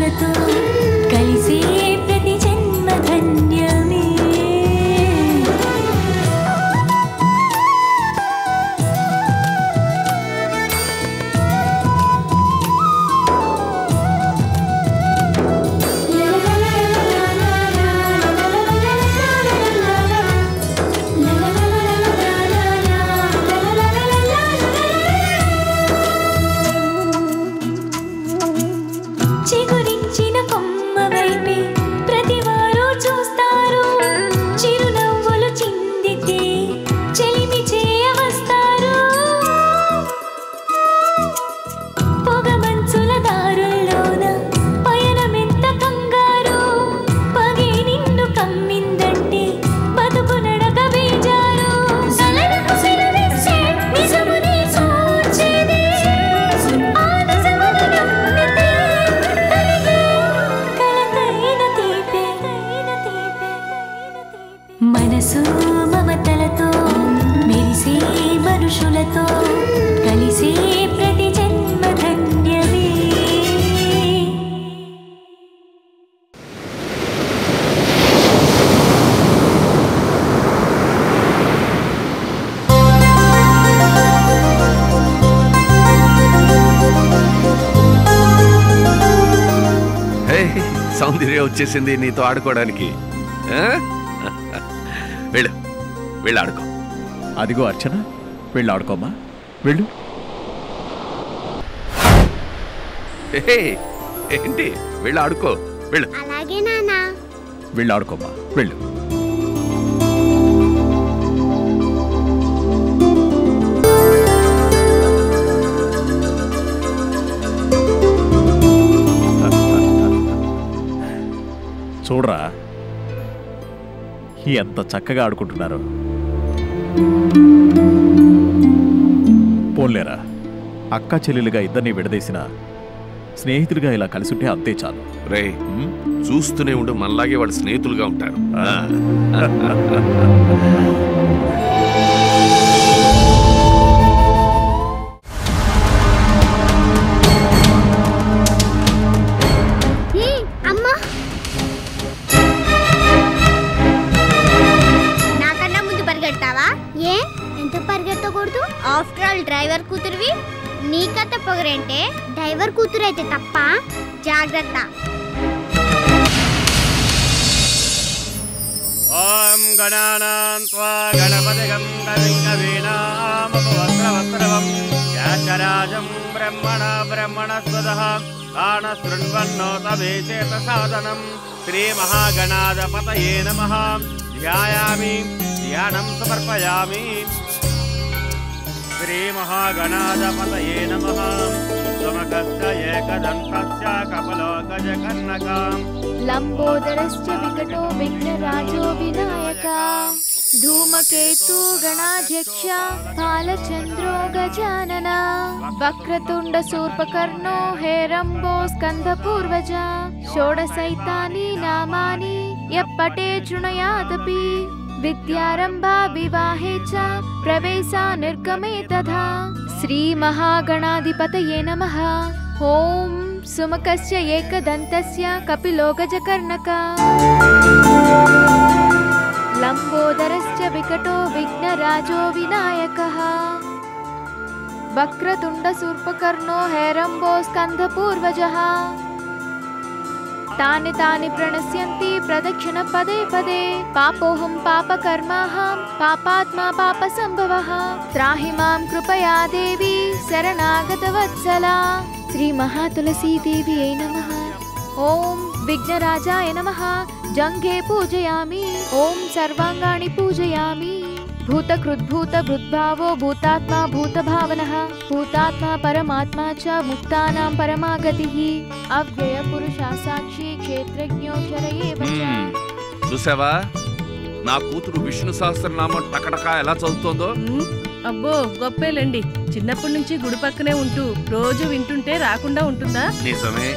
మనుషులతో కలిసే ప్రతి జన్మ ధన్యమే. చిగురించిన కొమ్మ వైపే ప్రతివారు చూస్తారు, చిరునవ్వులు చిందితే చెలిమి చేయవస్తారు. పొగమంచుల దారుల్లోన పయనమెంత కంగారు, పగే నిన్ను కమ్మిందంటే బతుకు నడక బేజారు. సలనకు సెలవిస్తే నిజమునే సూచేదే, ఆ నిజమును నమ్మితే కలతైన తీపే. మనసు మమతలతో మెరిసే మనుషులతో కలిసే ప్రతి జన్మ ధన్యమే. హే, సౌందర్య వచ్చేసింది నీతో ఆడుకోవడానికి. ఆ? వెళ్ళు వెళ్ళి ఆడుకో. అదిగో అర్చన, వెళ్ళి ఆడుకోమ్మా, వెళ్ళు. హే, ఏంటి వెళ్ళి ఆడుకో, వెళ్ళు. అలాగే నానా. వెళ్ళి ఆడుకోమ్మా, వెళ్ళు. చూడరా ఎంత చక్కగా ఆడుకుంటున్నారు. పోన్లేరా, అక్క చెల్లెలుగా ఇద్దరిని విడదీసిన స్నేహితులుగా ఇలా కలిసుంటే అంతే చాలు. రే, చూస్తూనే ఉండు, మనలాగే వాళ్ళు స్నేహితులుగా ఉంటారు. అమ్మా, నాకన్నా ముందు పరిగెడతావా? ఏ ఎందుకు పరిగెత్తకూడదు? ఆఫ్టర్ ఆల్ డ్రైవర్ కూతురువి. నీకంత పొగరేంటే? డ్రైవర్ కూతురు అయితే తప్ప. జాగ్రత్త. ఓం గణానాం త్వా గణపతిగం కవిం కవీనాముపవస్త్రవస్త్రవం యాచరాజం బ్రహ్మణస్పదః కాన శృణ్వన్నోతమేచేత సాధనం. శ్రీమహాగణాధిపతయే నమః. ధ్యాయామి, ధ్యానం సమర్పయామి. శ్రీమహాగణాధిపతయే నమః. సమకస్య ఏకదంతస్య కపలో గజకర్ణకం లంబోదరశ్చ వికటో విఘ్నరాజో వినాయక. ధూమకేతు గణాధ్యక్ష బాలచంద్రో గజానన. వక్రతుండ శూర్పకర్ణో హేరంబో స్కంద పూర్వజ. షోడశైతాని నామాని యప్పటే శృణుయాదపి. విద్యారంభా వివాహే చ ప్రవేశా నిర్గమే తథా. శ్రీ మహాగణాధిపతయే నమః. ఓం సుముఖస్య ఏకదంతస్య కపిలో గజకర్ణక. లంబోదరశ్చ వికటో విఘ్నరాజో వినాయకః. వక్రతుండ శూర్పకర్ణో హేరంబో స్కంద పూర్వజః. तानि तानि प्रणश्यन्ति प्रदक्षिण पदे पदे. पापोऽहं पापकर्माहं पापात्मा पापसम्भवः. त्राहि मां कृपया देवी शरणागतवत्सला. श्री महातुलसी देव्यै नमः. ओम विघ्नराजाय नमः. जंघे पूजयामि. ओम सर्वांगाणि पूजयामि. भूतकृद्भूत भृद्भावो भूतात्मा भूतभावनः. भूतात्मा परमात्मा च मुक्तानां परमागतिः. अव्यय पुरुषा साक्षी क्षेत्रज्ञोऽक्षर एव च. చూసావా, నా కూతురు విష్ణు సహస్రనామం టకటకా ఎలా చదువుతోందో. అబ్బో గొప్పేలండి. చిన్నప్పటి నుంచి గుడి పక్కనే ఉంటూ రోజు వింటుంటే రాకుండా ఉంటుందా? నిజమే,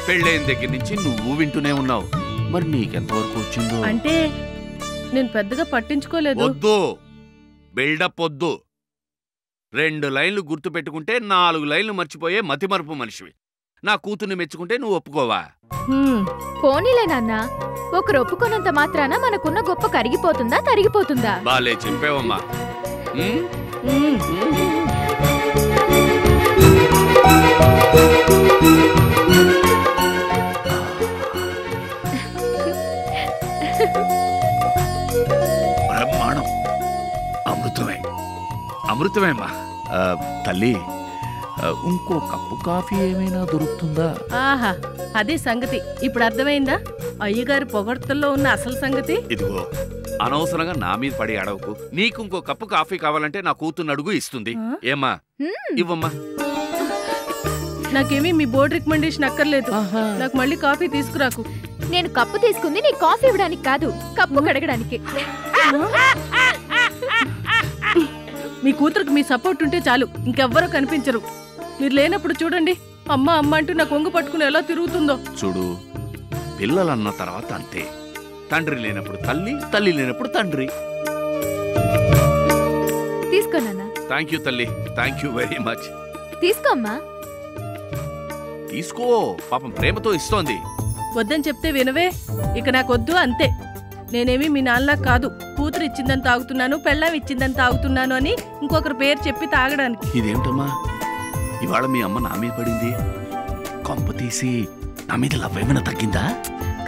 పెళ్ళైన దగ్గర నుంచి నువ్వు వింటూనే ఉన్నావు. మరి నీకెంతవరకు వచ్చిందో? అంటే నేను పెద్దగా పట్టించుకోలేదు. వద్దు, బిల్డప్ వద్దు. 2 లైన్లు గుర్తు పెట్టుకుంటే 4 లైన్లు మర్చిపోయే మతిమరుపు మనిషివి. నా కూతుర్ని మెచ్చుకుంటే నువ్వు ఒప్పుకోవా? పోనీలే నాన్న, ఒకరు ఒప్పుకోనంత మాత్రాన మనకున్న గొప్ప కరిగిపోతుందా తరిగిపోతుందా? బాలే చెప్పావమ్మా. బ్రహ్మాండం, అమృతమేమ్మా. తల్లి, ఇంకో కప్పు కాఫీ ఏమైనా దొరుకుతుందా? ఆహా, అదే సంగతి. ఇప్పుడు అర్థమైందా అయ్యగారి పొగడ్తల్లో ఉన్న అసలు సంగతి? ఇదిగో, అనవసరంగా నా మీద పడి అడవకు. నీకు ఇంకో కప్పు కాఫీ కావాలంటే నా కూతురు అడుగు, ఇస్తుంది. ఏమ్మా, ఇవ్వమ్మా. నాకేమీ మీ బోర్డు రికమెండేషన్ అక్కర్లేదు. నాకు మళ్ళీ కాఫీ తీసుకురాకు. నేను కప్పు తీసుకుంది నీ కాఫీ ఇవ్వడానికి కాదు, కప్పు కడగడానికి. మీ కూతురికి మీ సపోర్ట్ ఉంటే చాలు, ఇంకెవ్వరూ కనిపించరు. మీరు లేనప్పుడు చూడండి, అమ్మ అమ్మ అంటూ నా కొంగు పట్టుకుని ఎలా తిరుగుతుందో. చూడు, పిల్లలన్న తర్వాత అంతే. తండ్రి లేనప్పుడు తల్లి, తల్లి లేనప్పుడు తండ్రి. తీసుకో నాన్న. థ్యాంక్ యూ తల్లి, థ్యాంక్ యూ వెరీ మచ్. తీసుకో అమ్మా. తీసుకో, పాపం ప్రేమతో ఇస్తోంది. వద్దని చెప్తే వినవే. ఇక నాకొద్దు, అంతే. నేనేమి మీ నాన్నలా కాదు, కూతురు ఇచ్చిందని తాగుతున్నాను, పెళ్ళాం ఇచ్చిందని తాగుతున్నాను అని ఇంకొకరి పేరు చెప్పి తాగడానికి. ఇదేమిటమ్మా, ఇవాళ మీ అమ్మ నా మీద పడింది? కొంప తీసి నా మీద లవ్ ఏమైనా తగ్గిందా?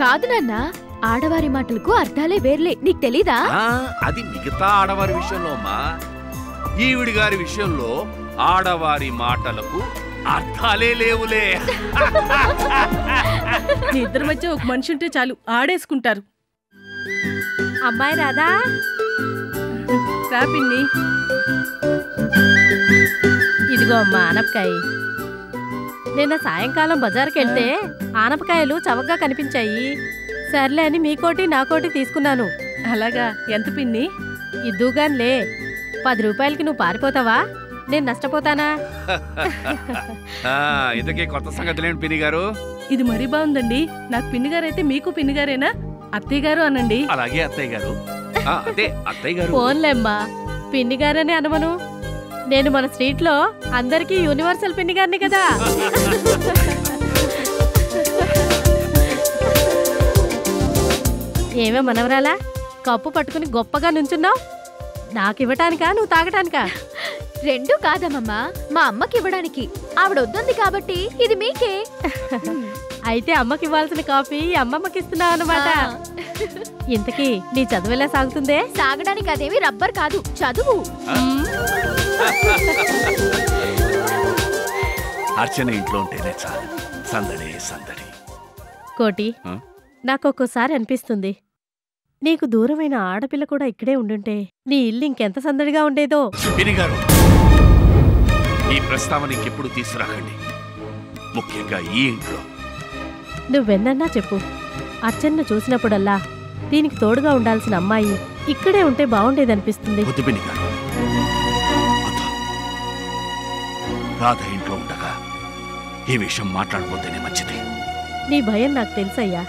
కాదు నాన్న, ఆడవారి మాటలకు అర్థాలే వేర్లే, నీకు తెలీదా? అది మిగతా ఆడవారి విషయంలో అమ్మా. ఈవిడి గారి విషయంలో ఆడవారి మాటలకు అర్థాలే లేవులే. మీ ఇద్దరి మధ్య ఒక మనిషి ఉంటే చాలు, ఆడేసుకుంటారు. అమ్మాయి రాదా? రా పిన్ని. ఇదిగో అమ్మా ఆనపకాయ. నిన్న సాయంకాలం బజార్కి వెళ్తే ఆనపకాయలు చవకగా కనిపించాయి. సర్లే అని మీకోటి నాకోటి తీసుకున్నాను. అలాగా, ఎంత పిన్ని? ఇద్దుగానిలే. 10 రూపాయలకి నువ్వు పారిపోతావా? నేను నష్టపోతానా? ఇంతకీ కొత్త సంగతులేంటి పిన్ని గారు? ఇది మరీ బాగుందండి. నాకు పిన్ని గారైతే మీకు పిన్ని గారేనా? అత్తయ్య గారు అనండి. అలాగే అత్తయ్య గారు. అదే అత్తయ్య గారు. ఫోన్లేమ్మా, పిన్ని గారని అనమను. నేను మన స్ట్రీట్ లో అందరికీ యూనివర్సల్ పిన్ని గారిని కదా. ఏమే మనవరాలా, కప్పు పట్టుకుని గొప్పగా నుంచున్నావు? నాకివ్వటానికా నువ్వు తాగటానికా? రెండూ కాదమ్మా, మా అమ్మకి ఇవ్వడానికి. ఆవిడ వద్దుంది కాబట్టి ఇది మీకే. అయితే అమ్మకి ఇవ్వాల్సిన కాఫీ అమ్మమ్మకి ఇస్తున్నావు అన్నమాట. ఇంతకీ నీ చదువు ఎలా సాగుతుందే? సాగడానికి అదేమి రబ్బర్ కాదు, చదువు. అర్చన ఇంట్లో ఉంటేనే చాలు, సందడి సందడి. కోటి, నాకొక్కోసారి అనిపిస్తుంది, నీకు దూరమైన ఆడపిల్ల కూడా ఇక్కడే ఉండుంటే నీ ఇల్లు ఇంకెంత సందడిగా ఉండేదో. గారు, ఈ ప్రస్తావన ఇంకెప్పుడు తీసుకురాకండి, ముఖ్యంగా ఈ ఇంట్లో. నువ్వెన్నన్నా చెప్పు, అర్చన్న చూసినప్పుడల్లా దీనికి తోడుగా ఉండాల్సిన అమ్మాయి ఇక్కడే ఉంటే బాగుండేదనిపిస్తుంది. రాధ ఇంట్లో ఉండగా ఈ విషయం మాట్లాడబోతేనే మంచిది. నీ భయం నాకు తెలుసయ్యా,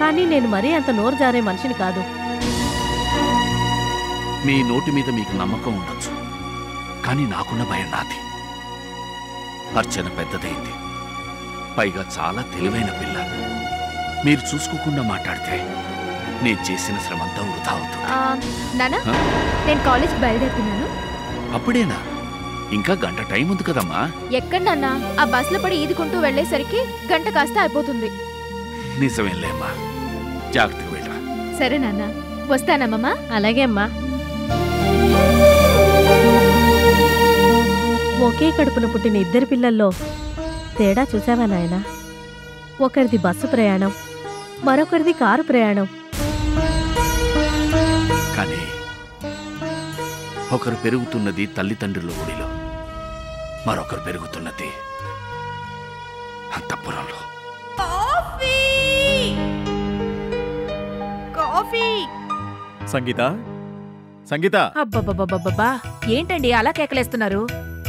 కానీ నేను మరీ అంత నోరు జారే మనిషిని కాదు. మీ నోటి మీద మీకు నమ్మకం ఉండొచ్చు, కానీ నాకున్న భయం నాది. అర్చన పెద్దదైంది, పైగా చాలా తెలివైన పిల్ల. మీరు చూసుకోకుండా మాట్లాడితే నేను చేసిన శ్రమంతా వృధా అవుతుంది. నానా, నేను కాలేజ్కి బయలుదేరుతున్నాను. అప్పుడేనా? ఇంకా గంట టైం ఉంది కదమ్మా. ఎక్కడ నాన్నా, ఆ బస్సులో పడి ఈదుకుంటూ వెళ్లేసరికి గంట కాస్త అయిపోతుంది. నిజమేలేమ్మా, జాగ్రత్తగా వెళ్ళా. సరే నాన్న, వస్తానమ్మా. అలాగే అమ్మా. ఒకే కడుపున పుట్టిన ఇద్దరు పిల్లల్లో తేడా చూసావా నాయనా? ఒకరిది బస్సు ప్రయాణం, మరొకరిది కారు ప్రయాణం. కానీ ఒకరు పెరుగుతున్నది తల్లిదండ్రుల ఒడిలో, మరొకరు పెరుగుతున్నది అంతఃపురంలో. సంగీత, సంగీత! అబ్బబ్బబ్బబ్బబ్బా, ఏంటండి అలా కేకలేస్తున్నారు?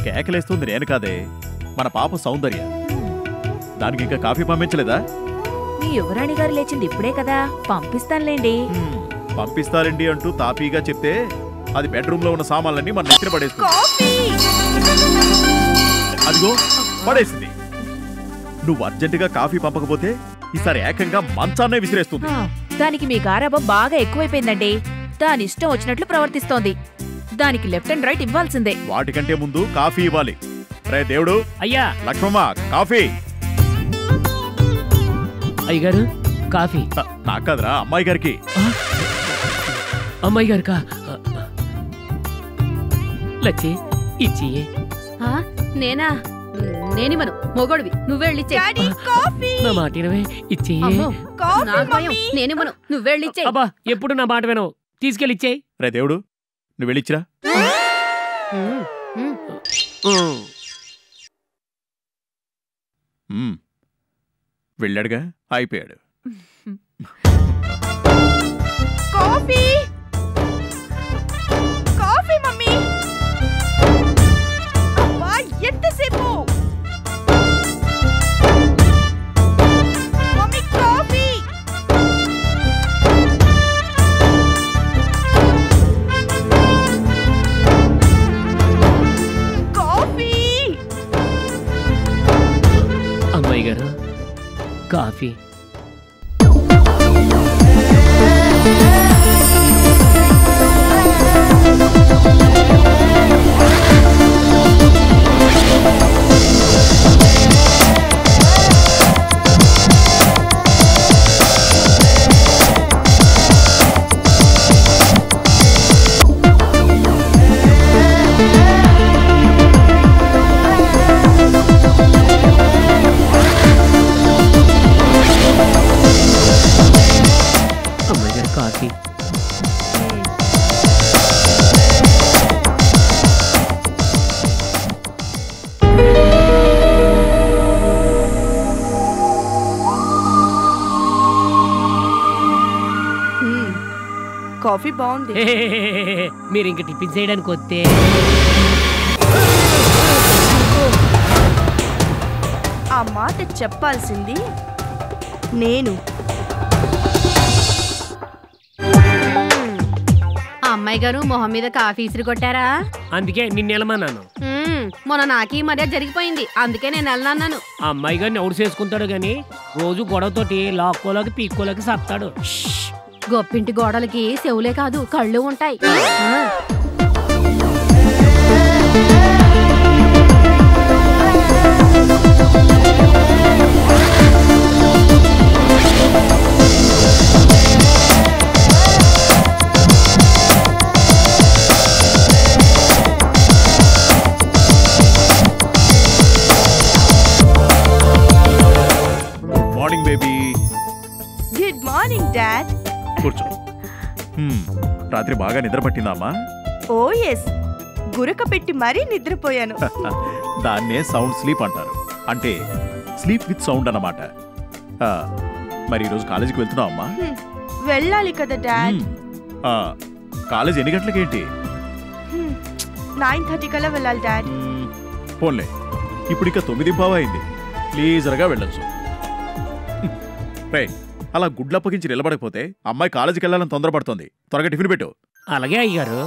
కేకలేస్తుంది నేను కాదే, మన పాప సౌందర్య. దానికి ఇంకా కాఫీ పంపించలేదా? మీ యువరాణి గారు లేచింది ఇప్పుడే కదా, పంపిస్తానులేండి. పంపిస్తారండి అంటూ తాపీగా చెప్తే అది బెడ్రూమ్ లో ఉన్న సామాన్లన్నీ మన నెత్తిన పడేస్తుంది. అదిగో పడేసింది. నువ్వు అర్జెంటుగా కాఫీ పంపకపోతే ఈసారి ఏకంగా మంచాన్నే విసిరేస్తుంది. దానికి మీ గారాబం బాగా ఎక్కువైపోయిందండి. దాని ఇష్టం వచ్చినట్లు ప్రవర్తిస్తోంది. దానికి లెఫ్ట్ అండ్ రైట్ ఇవ్వాల్సిందే. వాటికంటే ముందు కాఫీ ఇవ్వాలి. రే దేవుడు, అయ్యా. లక్ష్మమ్మ కాఫీ. అయ్యగారు కాఫీ. నాకు కాదురా, అమ్మాయి గారికి. అమ్మాయి గారికా? లచ్చి ఇచ్చి. నేనా? నేనివ్వను, మొగోడివి నువ్వెళ్ళిచ్చే. నా మాట వినవే, ఇచ్చి. నేనివ్వను, నువ్వెళ్ళిచ్చే. అబ్బా, ఎప్పుడు నా మాట వినవు. తీసుకెళ్ళిచ్చేయి. రే దేవుడు, నువ్వు వెళ్ళిచ్చిరా. వెళ్ళాడుగా, అయిపోయాడు. Coffee coffee mummy. అబ్బా, ఎంతసేపు? Mummy coffee. కాఫీ. అమ్మాయి గారు కాఫీ. కాఫీ. కాఫీ బాగుంది. మీరు ఇంక టిఫిన్ చేయడానికి వస్తే ఆ మాట చెప్పాల్సింది నేను. అమ్మాయి గారు మొహం మీద కాఫీ ఇసిరి కొట్టారా? అందుకే నిన్ను వెళ్ళమన్నాను. మొన్న నాకీ మర్యాద జరిగిపోయింది, అందుకే నేను వెళ్ళనన్నాను. ఆ అమ్మాయి గారిని ఎవడు చేసుకుంటాడు గాని రోజు గొడవతోటి లాక్కోలోకి పీక్కోలోకి సత్తాడు. గొప్పింటి గోడలకి చెవులే కాదు కళ్ళు ఉంటాయి. Morning baby. Good morning dad. కూర్చో. రాత్రి బాగా నిద్ర పట్టిందామా? ఓ ఎస్, గురక పెట్టి మరీ నిద్రపోయాను. దాన్నే సౌండ్ స్లీప్ అంటారు. అంటే స్లీప్ విత్ సౌండ్ అన్నమాట. మరి ఈరోజు కాలేజీకి వెళ్తున్నావు అమ్మా? వెళ్ళాలి కదా డాడ్. కాలేజ్ ఎన్ని గంటలకేంటి? 9:30 కల్లా వెళ్ళాలి డాడ్. పోన్లే, ఇప్పుడు ఇక 9:15 అయింది. ప్లీజర్గా వెళ్ళొచ్చు. రే, అలా గుడ్లప్పగించి నిలబడకపోతే అమ్మాయి కాలేజీకి వెళ్ళాలని తొందరపడుతోంది. త్వరగా టిఫిన్ పెట్టు. అలాగే అయ్యారు.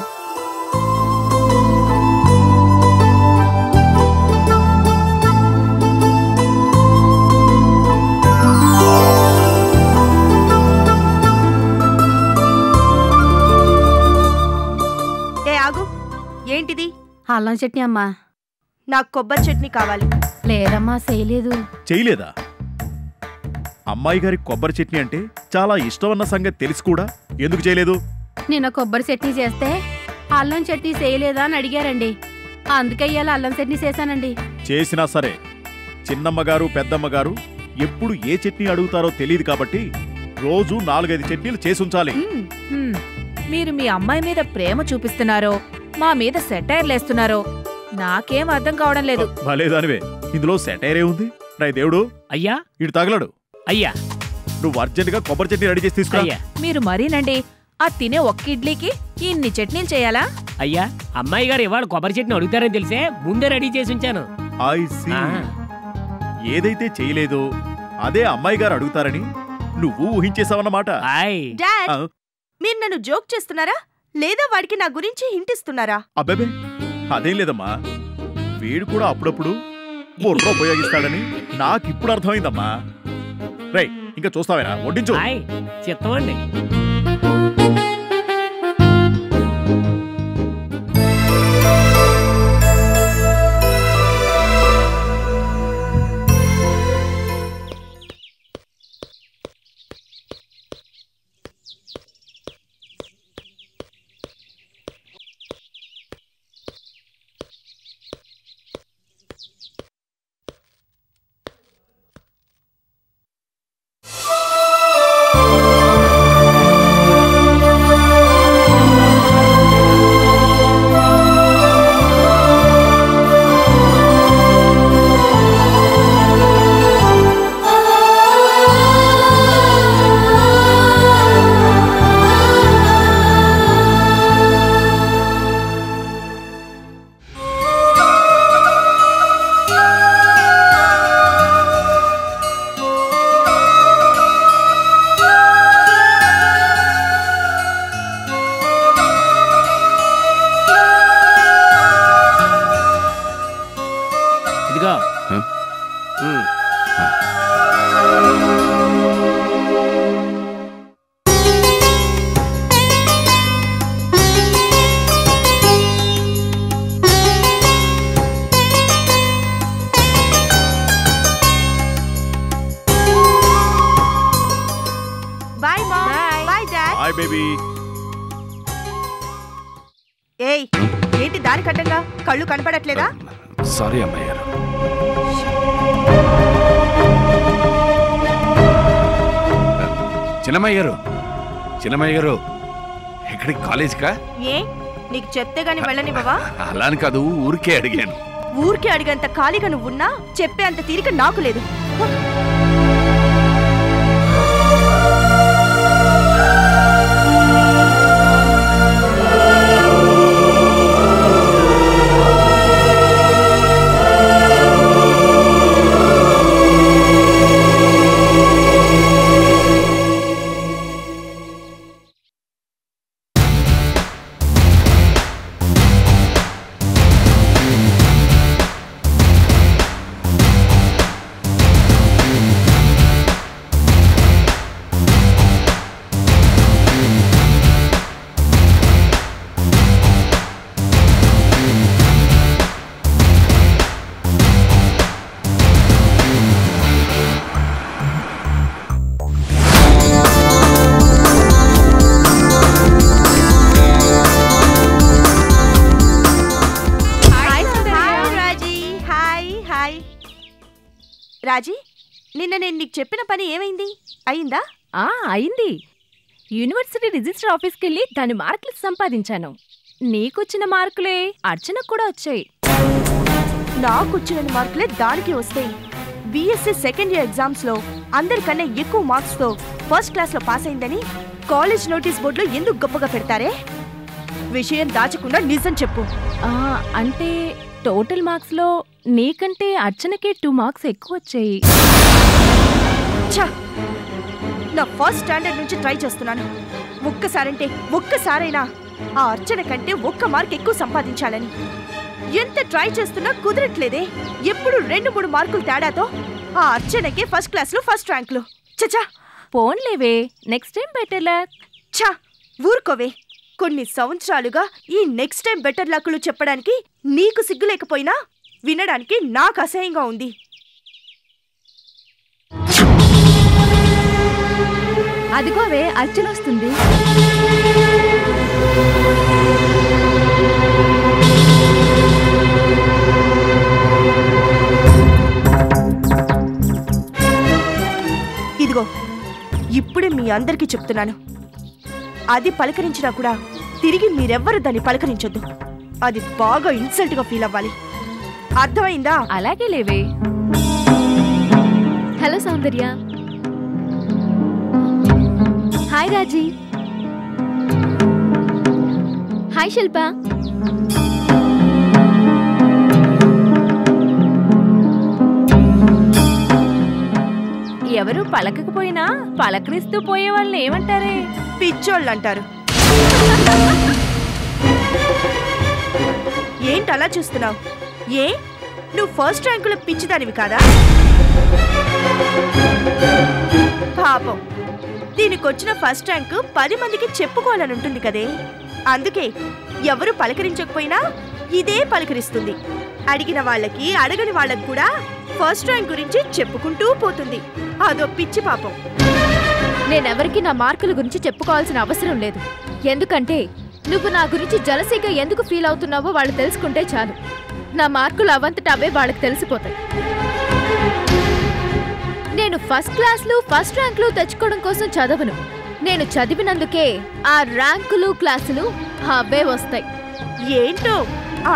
ఏ ఆగు, ఏంటిది? అల్లం చట్నీ అమ్మా. నాకు కొబ్బరి చట్నీ కావాలి. లేదమ్మా, చేయలేదు. చేయలేదా? అమ్మాయి గారి కొబ్బరి చట్నీ అంటే చాలా ఇష్టం అన్న సంగతి తెలిసి కూడా ఎందుకు చేయలేదు? నిన్న కొబ్బరి చట్నీ చేస్తే అల్లం చట్నీ చేయలేదా అని అడిగారండి, అందుకే ఇవాళ అల్లం చట్నీ చేశానండి. చేసినా సరే చిన్నమ్మగారు పెద్దమ్మగారు ఎప్పుడు ఏ చట్నీ అడుగుతారో తెలియదు కాబట్టి రోజు 4-5 చట్నీలు చేసి ఉంచాలి. మీరు మీ అమ్మాయి మీద ప్రేమ చూపిస్తున్నారో మా మీద సెటైర్లేస్తున్నారో నాకేం అర్థం కావడం లేదు. భలేదానివే, ఇందులో సెటైరే ఉంది. రాయ్ దేవుడు, అయ్యా ఇటు తగలడు. అయ్యా, నువ్వు అర్జెంటుగా కొబ్బరి చట్నీ రెడీ చేసి తీసుకురా. మీరు మరీనండి, ఆ తినే ఒక్క ఇడ్లీకి ఇన్ని చట్నీలు చేయాలా? అయ్యా, అమ్మాయి గారు ఇవాళ కొబ్బరి చట్నీ అడుగుతారని తెలిసే ముందే రెడీ చేసి ఉంచాను. I see. ఏదైతే చేయలేదో అదే అమ్మాయి గారు అడుగుతారని నువ్వు ఊహించేసావన్నమాట. డాడ్, మీరు నన్ను జోక్ చేస్తున్నారా లేదా వాడికి నా గురించి హింట్ ఇస్తున్నారా? అబ్బే, అదేం లేదమ్మా. వీడు కూడా అప్పుడప్పుడు బుర్ర ఉపయోగిస్తాడని నాకిప్పుడు అర్థమైందమ్మా. రేయ్ ఇంకా చూస్తావేరా, వడ్డించు. చిత్తమండి. ఏయ్ ఏంటి దారి కట్టంగా కళ్ళు కనపడట్లేదా? సారీ అమ్మాయి గారు. చిన్నమ్మాయి గారు ఎక్కడికి కాలేజ్కా? ఏ నీకు చెప్తే గాని వెళ్ళని బావా? అలా అని కాదు, ఊరికే అడిగాను. ఊరికే అడిగేంత ఖాళీగా నువ్వున్నా చెప్పే అంత తీరిక నాకు లేదు. రాజీ, నిన్న నేను నీకు చెప్పిన పని ఏమైంది? అయిందా? అయింది. యూనివర్సిటీ రిజిస్టర్ ఆఫీస్కి వెళ్ళి దాని మార్కులు సంపాదించాను. నీకొచ్చిన మార్కులే అర్చనకు కూడా వచ్చాయి. నాకొచ్చిన మార్కులే దానికి వస్తాయి. బీఎస్సీ సెకండ్ ఇయర్ ఎగ్జామ్స్ లో అందరికన్నా ఎక్కువ మార్క్స్ తో ఫస్ట్ క్లాస్ లో పాస్ అయిందని కాలేజ్ నోటీస్ బోర్డులో ఎందుకు గొప్పగా పెడతారే? విషయం దాచకుండా నిజం చెప్పు. అంటే టోటల్ మార్క్స్ లో నీకంటే అర్చనకే 2 మార్క్స్ ఎక్కువ వచ్చాయి. నా ఫస్ట్ స్టాండర్డ్ నుంచి ట్రై చేస్తున్నాను. ఒక్కసారైనా ఆ అర్చన కంటే 1 మార్క్ ఎక్కువ సంపాదించాలని. ఎంత ట్రై చేస్తున్నా కుదరట్లేదే. ఎప్పుడు 2-3 మార్కులు తేడాతో ఆ అర్చనకే ఫస్ట్ క్లాస్ లో ఫస్ట్ ర్యాంకులు. చచా పోన్లేవే, నెక్స్ట్ టైం బెటర్ లక్. ఊరుకోవే. కొన్ని సంవత్సరాలుగా ఈ నెక్స్ట్ టైం బెటర్ లక్లు చెప్పడానికి నీకు సిగ్గు లేకపోయినా వినడానికి నాకు అసహ్యంగా ఉంది. అదిగోవే అర్చన వస్తుంది. ఇదిగో ఇప్పుడే మీ అందరికీ చెప్తున్నాను, అది పలకరించినా కూడా తిరిగి మీరెవ్వరు దాన్ని పలకరించొద్దు. అది బాగా ఇన్సల్ట్ గా ఫీల్ అవ్వాలి. అర్థమైందా? అలాగే లేవే. హలో సౌందర్య. హాయ్ రాజీ. హాయ్ శిల్ప. ఎవరు పలకకపోయినా పలకరిస్తూ పోయే వాళ్ళని ఏమంటారే? పిచ్చోళ్ళు అంటారు. ఏంటి అలా చూస్తున్నావు? నువ్వు ఫస్ట్ ర్యాంకులో పిచ్చిదానివి కాదా? పాపం దీనికొచ్చిన ఫస్ట్ ర్యాంకు 10 మందికి చెప్పుకోవాలని ఉంటుంది కదే. అందుకే ఎవరు పలకరించకపోయినా ఇదే పలకరిస్తుంది. అడిగిన వాళ్ళకి అడగని వాళ్ళకి కూడా ఫస్ట్ ర్యాంక్ గురించి చెప్పుకుంటూ పోతుంది. అదో పిచ్చి పాపం. నేనెవరికి నా మార్కుల గురించి చెప్పుకోవాల్సిన అవసరం లేదు. ఎందుకంటే నువ్వు నా గురించి జలసీగా ఎందుకు ఫీల్ అవుతున్నావో వాళ్ళు తెలుసుకుంటే చాలు. నా మార్కులు అవంతట అవే వాళ్ళకి తెలిసిపోతాయి. నేను ఫస్ట్ క్లాస్లు ఫస్ట్ ర్యాంకులు తెచ్చుకోవడం కోసం చదవను. నేను చదివినందుకే ఆ ర్యాంకులు క్లాసులు అవే వస్తాయి. ఏంటో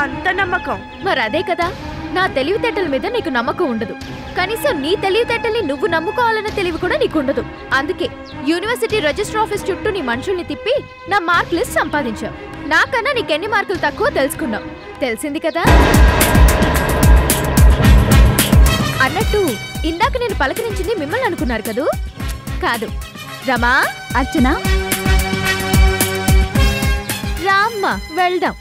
అంత నమ్మకం? మరదే కదా, నా తెలివితేటల మీద నీకు నమ్మకం ఉండదు. కనీసం నీ తెలివితేటల్ని నువ్వు నమ్ముకోవాలన్న తెలివి కూడా నీకుండదు. అందుకే యూనివర్సిటీ రిజిస్టర్ ఆఫీస్ చుట్టూ నీ మనుషుల్ని తిప్పి నా మార్క్ లిస్ట్ సంపాదించావు. నాకన్నా నీకెన్ని మార్కులు తక్కువ తెలుసుకున్నావు. తెలిసింది కదా. అన్నట్టు ఇందాక నేను పలకరించింది మిమ్మల్ని అనుకున్నారు కదూ? కాదు, రమా, అర్చన, రామ్మ, వెళ్దాం.